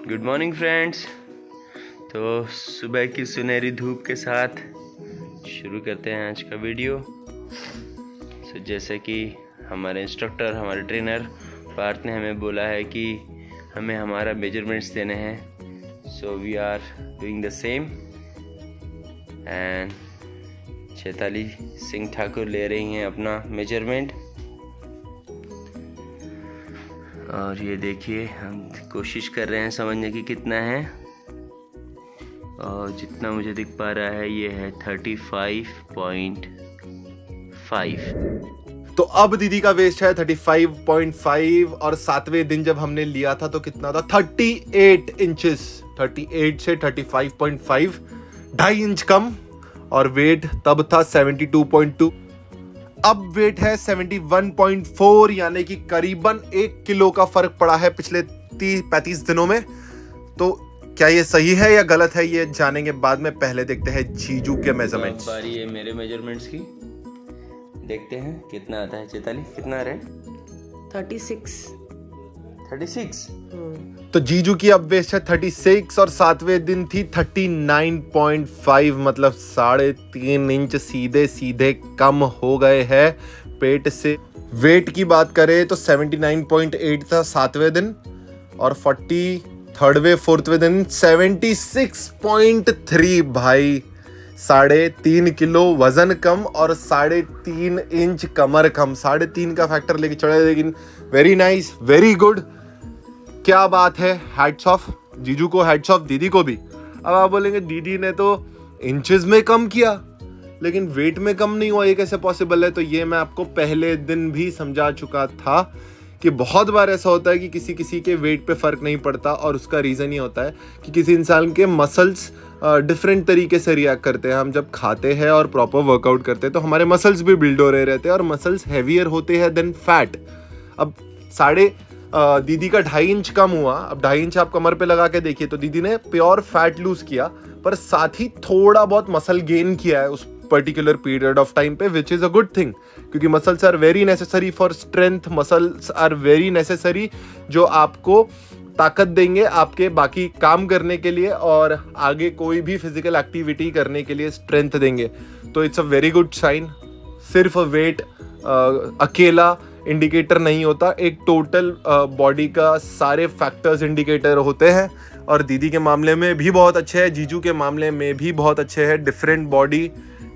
Good morning friends. तो सुबह की सुनहरी धूप के साथ शुरू करते हैं आज का वीडियो। जैसे कि हमारे इंस्ट्रक्टर, हमारे ट्रेनर पार्थ ने हमें बोला है कि हमें हमारा मेजरमेंट्स देने हैं, so we are doing the same. And Chaitali Singh Thakur ले रही हैं अपना मेजरमेंट। और ये देखिए, हम कोशिश कर रहे हैं समझने की कितना है, और जितना मुझे दिख पा रहा है ये है 35.5। तो अब दीदी का वेस्ट है 35.5 और 7वें दिन जब हमने लिया था तो कितना था? 38 इंचेस। 38 से 35.5, 2.5 इंच कम, और वेट तब था 72.2। अब वेट है 71.4, यानी कि करीबन 1 किलो का फर्क पड़ा है पिछले 35 दिनों में। तो क्या ये सही है या गलत है, ये जानेंगे बाद में। पहले देखते हैं जीजू के मेजरमेंट्स। बारी है मेरे मेजरमेंट्स की, देखते हैं कितना आता है। चैताली कितना आ रहा है? 36। तो जीजू की अब वेस्ट है 36 और 7वें दिन थी 39.5, मतलब 3.5 इंच सीधे सीधे कम हो गए हैं पेट से। वेट की बात करें तो 79.8 था 7वें दिन, और 43वें 4वें दिन 76.3। भाई 3.5 किलो वजन कम और 3.5 इंच कमर कम। 3.5 का फैक्टर लेके चढ़े, लेकिन वेरी नाइस, वेरी गुड, क्या बात है। हैट्स ऑफ जीजू को, हैट्स ऑफ दीदी को भी। अब आप बोलेंगे दीदी ने तो इंचेस में कम किया लेकिन वेट में कम नहीं हुआ, ये कैसे पॉसिबल है? तो ये मैं आपको पहले दिन भी समझा चुका था कि बहुत बार ऐसा होता है कि किसी किसी के वेट पे फर्क नहीं पड़ता, और उसका रीज़न ये होता है कि किसी इंसान के मसल्स डिफरेंट तरीके से रिएक्ट करते हैं। हम जब खाते हैं और प्रॉपर वर्कआउट करते हैं तो हमारे मसल्स भी बिल्ड हो रहे रहते हैं, और मसल्स हैवियर होते हैं देन फैट। अब दीदी का 2.5 इंच कम हुआ। अब 2.5 इंच आप कमर पे लगा के देखिए तो दीदी ने प्योर फैट लूज किया, पर साथ ही थोड़ा बहुत मसल गेन किया है उस पर्टिकुलर पीरियड ऑफ टाइम पे, which is a good thing, क्योंकि muscles are very necessary for strength. Muscles are very necessary, जो आपको ताकत देंगे आपके बाकी काम करने के लिए और आगे कोई भी फिजिकल एक्टिविटी करने के लिए स्ट्रेंथ देंगे। तो it's a very good sign. सिर्फ वेट अकेला इंडिकेटर नहीं होता, एक टोटल बॉडी का सारे फैक्टर्स इंडिकेटर होते हैं। और दीदी के मामले में भी बहुत अच्छे हैं, जीजू के मामले में भी बहुत अच्छे हैं। Different body,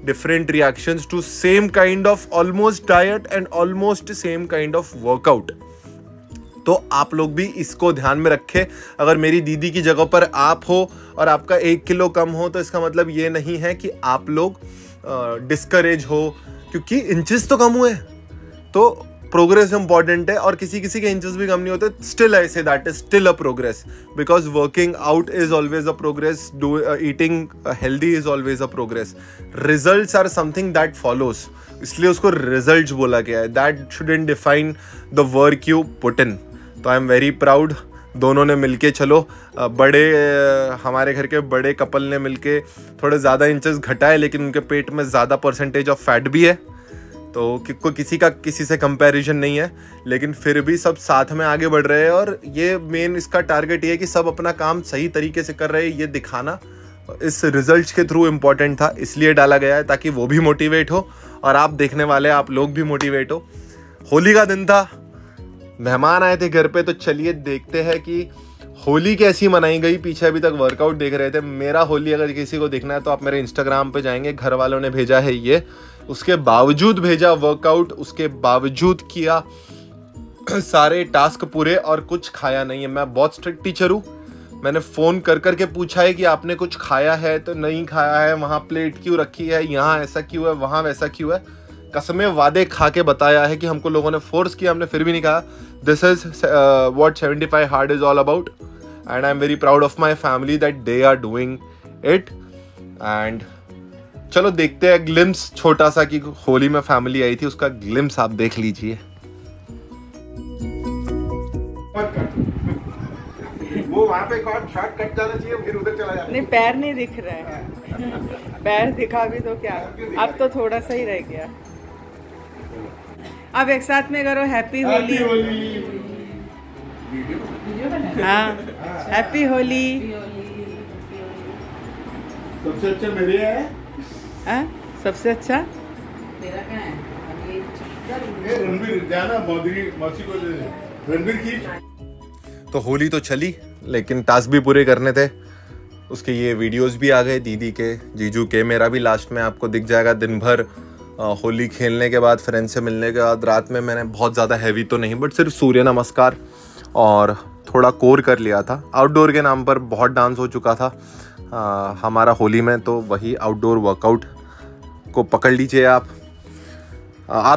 different reactions to same kind of almost diet and almost same kind of workout. तो आप लोग भी इसको ध्यान में रखें। अगर मेरी दीदी की जगह पर आप हो और आपका 1 किलो कम हो तो इसका मतलब ये नहीं है कि आप लोग डिस्करेज हो, क्योंकि इंचेस तो कम हुए तो प्रोग्रेस इंपॉर्टेंट है। और किसी किसी के इंचेस भी कम नहीं होते, still I say that is still a progress, because working out is always a progress, eating healthy is always a progress. Results are something that follows, इसलिए उसको रिजल्ट्स बोला गया है। That shouldn't define the work you put in. तो I am very proud, दोनों ने मिलके, चलो हमारे घर के बड़े कपल ने मिलके थोड़े ज़्यादा इंचेस घटाए, लेकिन उनके पेट में ज़्यादा परसेंटेज ऑफ फैट भी है। तो किसी का किसी से कंपैरिजन नहीं है, लेकिन फिर भी सब साथ में आगे बढ़ रहे हैं। और ये मेन इसका टारगेट ये है कि सब अपना काम सही तरीके से कर रहे हैं, ये दिखाना इस रिजल्ट्स के थ्रू इम्पोर्टेंट था, इसलिए डाला गया है ताकि वो भी मोटिवेट हो और आप देखने वाले आप लोग भी मोटिवेट हो। होली का दिन था, मेहमान आए थे घर पे, तो चलिए देखते हैं कि होली कैसी मनाई गई। पीछे अभी तक वर्कआउट देख रहे थे। मेरा होली अगर किसी को देखना है तो आप मेरे इंस्टाग्राम पे जाएंगे, घर वालों ने भेजा है ये, उसके बावजूद भेजा वर्कआउट, उसके बावजूद किया सारे टास्क पूरे, और कुछ खाया नहीं है। मैं बहुत स्ट्रिक्ट टीचर हूँ, मैंने फ़ोन कर करके पूछा है कि आपने कुछ खाया है तो नहीं खाया है, वहाँ प्लेट क्यों रखी है, यहाँ ऐसा क्यों है, वहाँ वैसा क्यों है। कसमें वादे खा के बताया है कि हमको लोगों ने फोर्स किया, हमने फिर भी नहीं कहा। This is what 75 hard is all about, and I am very proud of my family that they are doing it. And चलो देखते हैं ग्लिम्स छोटा सा कि होली में फैमिली आई थी, उसका ग्लिम्स आप देख लीजिए। वो वहाँ पे शॉर्ट कट जाना चाहिए, फिर उधर चला जाना। नहीं, पैर नहीं दिख रहा है। पैर दिखा भी तो क्या, अब तो थोड़ा सा ही रह गया। अब एक साथ में करो हैप्पी होली। हाँ, हैप्पी होली। सबसे अच्छा मेरे है। हाँ, सबसे अच्छा रणबीर जाना मौसी को रणबीर की। तो होली तो चली, लेकिन टास्क भी पूरे करने थे। उसके ये वीडियोस भी आ गए, दीदी के, जीजू के, मेरा भी लास्ट में आपको दिख जाएगा। दिन भर होली खेलने के बाद, फ्रेंड से मिलने के बाद, रात में मैंने बहुत ज़्यादा हैवी तो नहीं, बट सिर्फ सूर्य नमस्कार और थोड़ा कोर कर लिया था। आउटडोर के नाम पर बहुत डांस हो चुका था हमारा होली में, तो वही आउटडोर वर्कआउट को पकड़ लीजिए आप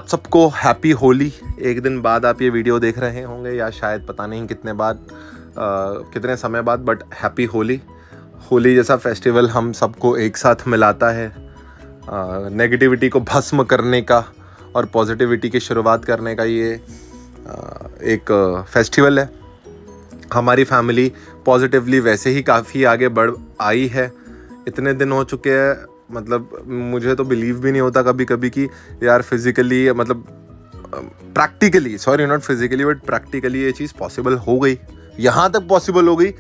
सबको हैप्पी होली। एक दिन बाद आप ये वीडियो देख रहे होंगे, या शायद पता नहीं कितने समय बाद, बट हैप्पी होली। होली जैसा फेस्टिवल हम सबको एक साथ मिलाता है, नेगेटिविटी को भस्म करने का और पॉजिटिविटी की शुरुआत करने का ये एक फेस्टिवल है। हमारी फैमिली पॉजिटिवली वैसे ही काफ़ी आगे बढ़ आई है। इतने दिन हो चुके हैं, मतलब मुझे तो बिलीव भी नहीं होता कभी कभी कि यार फिज़िकली, मतलब practically, sorry not physically but practically ये चीज़ पॉसिबल हो गई, यहाँ तक पॉसिबल हो गई।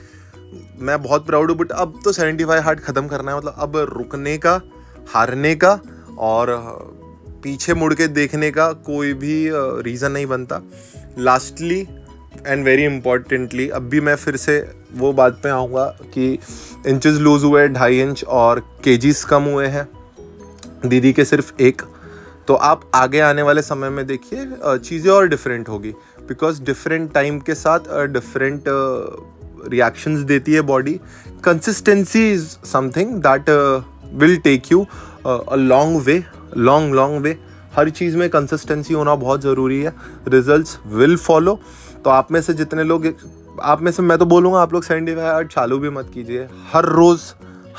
मैं बहुत प्राउड हूँ। बट अब तो 75 हार्ट ख़त्म करना है, मतलब अब रुकने का, हारने का और पीछे मुड़ के देखने का कोई भी रीज़न नहीं बनता। लास्टली एंड वेरी इम्पॉर्टेंटली, अब भी मैं फिर से वो बात पे आऊँगा कि इंचेस लूज़ हुए 2.5 इंच और केजीज कम हुए हैं दीदी के सिर्फ 1। तो आप आगे आने वाले समय में देखिए चीज़ें और डिफरेंट होगी, बिकॉज डिफरेंट टाइम के साथ डिफरेंट रिएक्शंस देती है body. Consistency is something that will take you a long way, long way. हर चीज़ में कंसिस्टेंसी होना बहुत ज़रूरी है, रिजल्ट्स विल फॉलो। तो आप में से जितने लोग, आप में से मैं तो बोलूँगा आप लोग 75 हार्ट चालू भी मत कीजिए। हर रोज़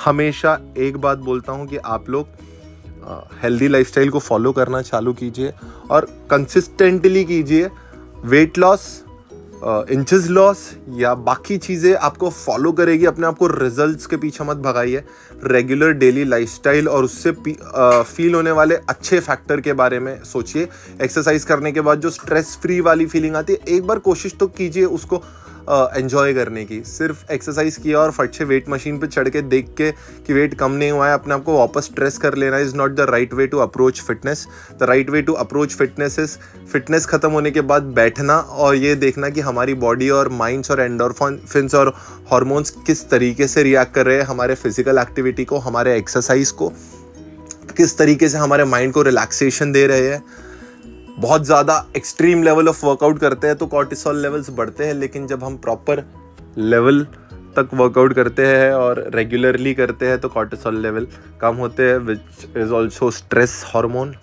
हमेशा एक बात बोलता हूँ कि आप लोग हेल्दी लाइफस्टाइल को फॉलो करना चालू कीजिए और कंसिस्टेंटली कीजिए। वेट लॉस, इंचेस लॉस या बाकी चीज़ें आपको फॉलो करेगी, अपने आप को रिजल्ट्स के पीछे मत भगाइए। रेगुलर डेली लाइफस्टाइल और उससे फील होने वाले अच्छे फैक्टर के बारे में सोचिए। एक्सरसाइज करने के बाद जो स्ट्रेस फ्री वाली फीलिंग आती है, एक बार कोशिश तो कीजिए उसको एंजॉय करने की। सिर्फ एक्सरसाइज किया और फट से वेट मशीन पे चढ़ के देख के कि वेट कम नहीं हुआ है, अपने आप को वापस स्ट्रेस कर लेना is not the right way to approach fitness. The right way to approach fitness is fitness ख़त्म होने के बाद बैठना और ये देखना कि हमारी बॉडी और माइंड्स और एंडोर्फिन्स और हार्मोन्स किस तरीके से रिएक्ट कर रहे हैं हमारे फिजिकल एक्टिविटी को, हमारे एक्सरसाइज को, किस तरीके से हमारे माइंड को रिलैक्सेशन दे रहे हैं। बहुत ज़्यादा एक्सट्रीम लेवल ऑफ वर्कआउट करते हैं तो कॉर्टिसोल लेवल्स बढ़ते हैं, लेकिन जब हम प्रॉपर लेवल तक वर्कआउट करते हैं और रेगुलरली करते हैं तो कॉर्टिसोल लेवल कम होते हैं, which is also stress hormone.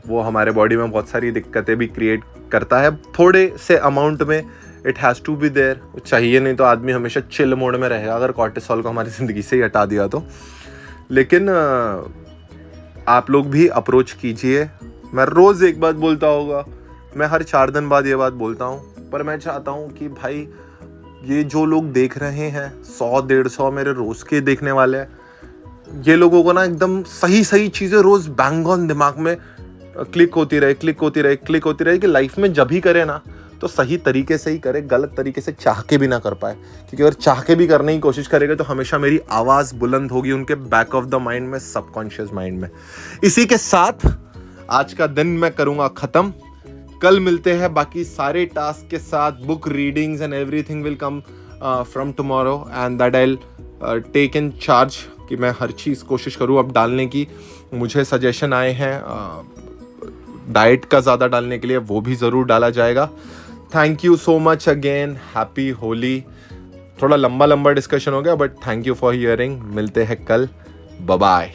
वो हमारे बॉडी में बहुत सारी दिक्कतें भी क्रिएट करता है। थोड़े से अमाउंट में it has to be there चाहिए, नहीं तो आदमी हमेशा चिल मोड में रहेगा अगर कॉर्टिसोल को हमारी ज़िंदगी से ही हटा दिया तो। लेकिन आप लोग भी अप्रोच कीजिए। मैं रोज़ एक बात बोलता होगा, मैं हर 4 दिन बाद ये बात बोलता हूँ, पर मैं चाहता हूँ कि भाई ये जो लोग देख रहे हैं 100-150 मेरे रोज़ के देखने वाले हैं, ये लोगों को ना एकदम सही चीज़ें रोज़ बैंग ऑन दिमाग में क्लिक होती रहे कि लाइफ में जब ही करे ना तो सही तरीके से ही करे, गलत तरीके से चाह के भी ना कर पाए। क्योंकि अगर चाह के भी करने की कोशिश करेगा तो हमेशा मेरी आवाज़ बुलंद होगी उनके बैक ऑफ द माइंड में, सबकॉन्शियस माइंड में। इसी के साथ आज का दिन मैं करूँगा ख़त्म। कल मिलते हैं बाकी सारे टास्क के साथ। Book readings and everything will come from tomorrow and that I take in charge कि मैं हर चीज़ कोशिश करूँ अब डालने की। मुझे सजेशन आए हैं डाइट का ज़्यादा डालने के लिए, वो भी ज़रूर डाला जाएगा। Thank you so much again, happy Holi. थोड़ा लंबा डिस्कशन हो गया but thank you for hearing. मिलते हैं कल, बाय बाय।